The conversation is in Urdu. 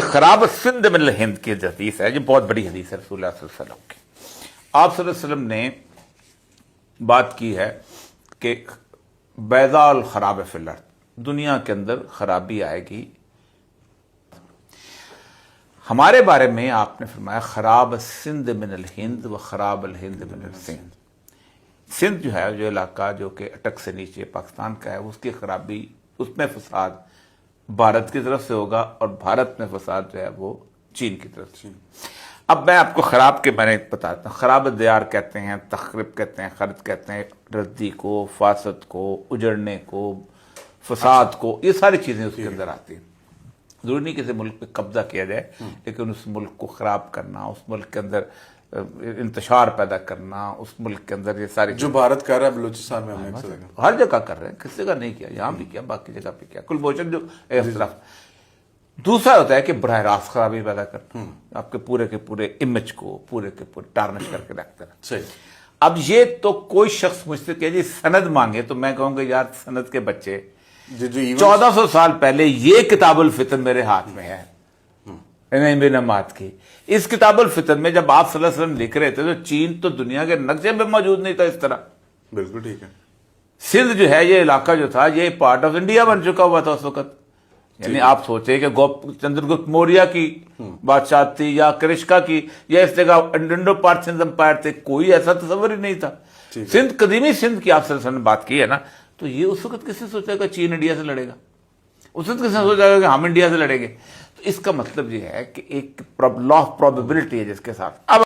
خراب سندھ من الہند کی حدیث ہے، یہ بہت بڑی حدیث ہے رسول اللہ صلی اللہ علیہ وسلم کی۔ آپ صلی اللہ علیہ وسلم نے بات کی ہے کہ بیضاء الخراب فی الارض، دنیا کے اندر خرابی آئے گی۔ ہمارے بارے میں آپ نے فرمایا خراب سندھ من الہند و خراب الہند من السندھ۔ سندھ جو ہے، جو علاقہ جو کہ اٹک سے نیچے پاکستان کا ہے، اس کی خرابی، اس میں فساد بھارت کی طرف سے ہوگا، اور بھارت میں فساد جو ہے وہ چین کی طرف سے۔ اب میں آپ کو خراب کے بارے میں بتاتا ہوں۔ خراب دیار کہتے ہیں، تخریب کہتے ہیں، خرد کہتے ہیں، ردی کو، فاسد کو، اجڑنے کو، فساد کو، یہ ساری چیزیں اس کے اندر آتی ہیں۔ ضروری نہیں کسی ملک پہ قبضہ کیا جائے، لیکن اس ملک کو خراب کرنا، اس ملک کے اندر انتشار پیدا کرنا، اس ملک کے اندر یہ ساری جو بھارت کر رہا ہے بلوچستان میں، ہم نے ہر جگہ کر رہے ہیں، کسی جگہ نہیں کیا، یہاں بھی کیا، باقی جگہ پہ کیا، کلبھوشن جو اس طرف۔ دوسرا ہوتا ہے کہ براہ راست خرابی پیدا کرنا، آپ کے پورے امیج کو پورے کے پورے ٹارنش کر کے رکھتے ہیں۔ صحیح۔ اب یہ تو کوئی شخص مجھ سے کہ جی سند مانگے تو میں کہوں گا یار سند کے بچے، 1400 سال پہلے یہ کتاب الفتن میرے ہاتھ میں ہے ابن اماد کی۔ اس کتاب الفتن میں جب آپ صلی اللہ علیہ وسلم لکھ رہے تھے تو چین تو دنیا کے نقشے میں موجود نہیں تھا اس طرح۔ بالکل ٹھیک ہے۔ سندھ جو ہے، یہ علاقہ جو تھا، یہ پارٹ آف انڈیا بن چکا ہوا تھا اس وقت۔ یعنی آپ سوچے کہ چندر گپت موریہ کی بادشاہت تھی، یا کرشکا کی، یا اس جگہ انڈو پارتھین امپائر تھے، کوئی ایسا تصور ہی نہیں تھا۔ سندھ، قدیمی سندھ کی آپ صلی اللہ علیہ وسلم نے بات کی ہے نا، تو یہ اس وقت کس نے سوچا کہ چین انڈیا سے لڑے گا؟ اس وقت کس نے سوچا کہ ہم انڈیا سے لڑیں گے؟ تو اس کا مطلب یہ ہے کہ ایک لا آف پروبیبلٹی ہے جس کے ساتھ اب